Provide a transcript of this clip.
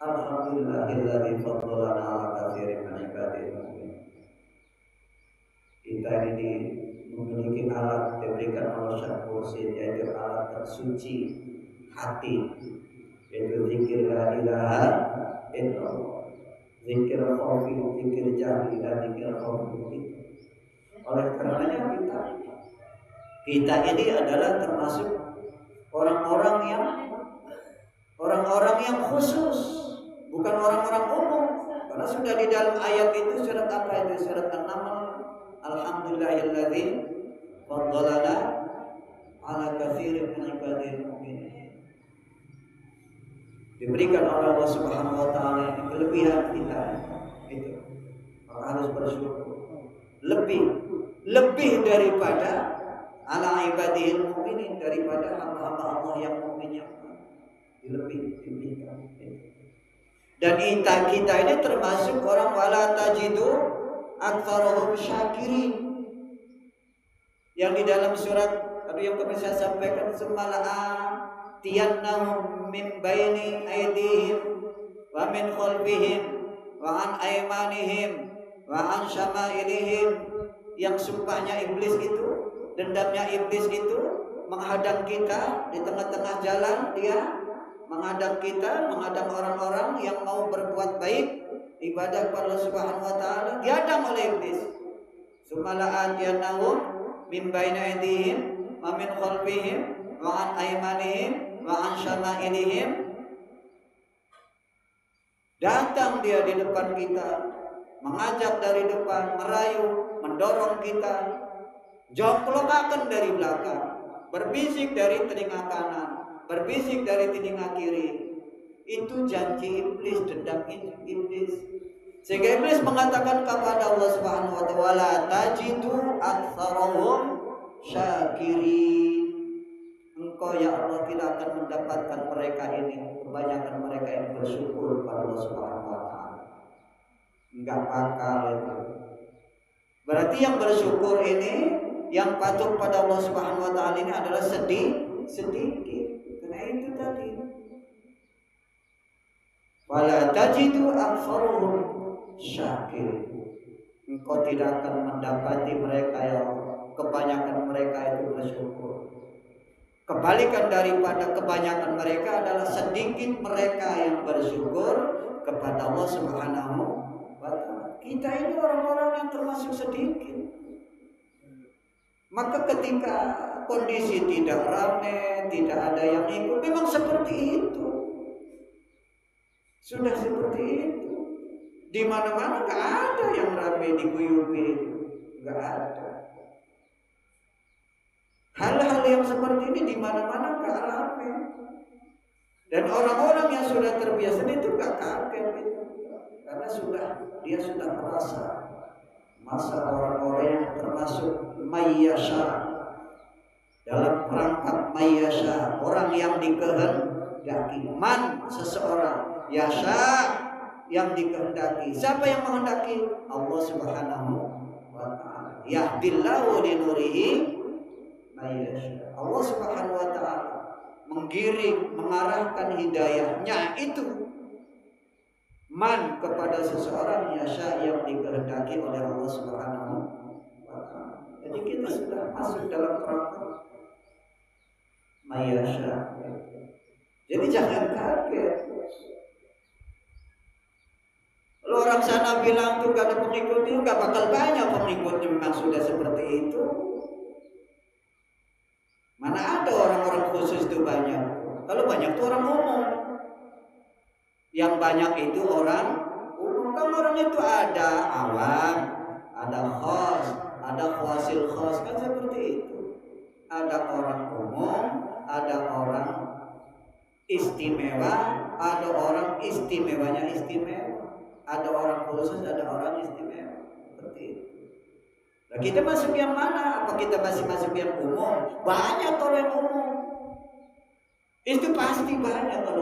Alhamdulillahilladzi faddalana ala katsirin min ibadihi mu'minin. Kita ini memiliki alat diberikan Allah Sang Kursi, yaitu alat tersuci hati, yaitu zikir la ilaha illallah, zikir khafi, zikir jahli, dan zikir khafi. Oleh karenanya kita ini adalah termasuk orang-orang yang khusus, bukan orang-orang umum. Karena sudah di dalam ayat itu, surat apa itu? Surat An-Naml. Alhamdulillahilladzi faddalana ala katsirin min ibadihi mu'minin. Diberikan oleh Allah Subhanahu wa taala ini kelebihan kita itu. Maka harus bersyukur. Lebih daripada ala ibadihil mu'minin, daripada hamba-hamba Allah yang mukminnya. Lebih. Dan kita ini termasuk orang wala tajidu aktsarahum syakirin, yang di dalam surat yang kami saya sampaikan, sumala'a tiyannahum min baini aydihim wa min khalfihim wa an aymanihim wa an syama'ilihim, yang sumpahnya iblis itu, dendamnya iblis itu menghadang kita di tengah-tengah jalan. Dia menghadang kita, menghadang orang-orang yang mau berbuat baik, ibadah kepada Allah Subhanahu wa taala, dihadang oleh iblis. Sumala'atiyannahum min baini aydihim wa min khalfihim wa an aymanihim wa an syama'ilihim. Datang dia di depan kita, mengajak dari depan, merayu, mendorong kita, jongklokaken dari belakang, berbisik dari telinga kanan, berbisik dari telinga kiri. Itu janji iblis, dendam iblis. Sehingga iblis mengatakan kepada Allah Subhanahu wa taala, tajidu aktsarahum syakirin. Engkau ya Allah tidak akan mendapatkan mereka ini, kebanyakan mereka yang bersyukur pada Allah Subhanahu wa taala. Enggak bakal itu. Berarti yang bersyukur ini, yang patuh pada Allah Subhanahu wa taala ini adalah sedikit. Karena itu tadi. Wala tajidu aktsarahum syakirin. Engkau tidak akan mendapati mereka yang kebanyakan mereka itu bersyukur. Kebalikan daripada kebanyakan mereka adalah sedikit mereka yang bersyukur kepada Allah Subhanahu wa taala. Kita ini orang-orang yang termasuk sedikit. Maka ketika kondisi tidak ramai, tidak ada yang ikut, memang seperti itu. Sudah seperti itu. Di mana-mana nggak ada yang ramai diguyupi, nggak ada. Hal-hal yang seperti ini di mana-mana nggak ramai. Dan orang-orang yang sudah terbiasa itu nggak kaget itu, karena dia sudah merasa masa orang-orang yang termasuk mayyasha, dalam perangkat mayyasha, orang yang dikehendaki. Man, seseorang, yasha, yang dikehendaki. Siapa yang menghendaki? Allah Subhanahu wa taala. Yahdillahu li nurihi mayyasha. Allah Subhanahu wa taala menggiring, mengarahkan hidayahnya itu man kepada seseorang yasha, yang dikehendaki oleh Allah Subhanahu wa taala. Jadi kita sudah masuk dalam perangkat mayyasha. Jadi jangan kaget. Kalau orang sana bilang tuh gak ada pengikutnya, gak bakal banyak pengikutnya, memang sudah seperti itu. Mana ada orang-orang khusus itu banyak. Kalau banyak itu orang umum. Yang banyak itu orang umum. Kan orang itu ada awam, ada khos, ada khawasil khos, kan seperti itu. Ada orang umum, ada orang istimewa, ada orang istimewanya istimewa. Ada orang khusus, ada orang istimewa. Seperti itu. Nah, kita masuk yang mana? Apa kita masih masuk yang umum? Banyak orang umum. Itu pasti banyak kalau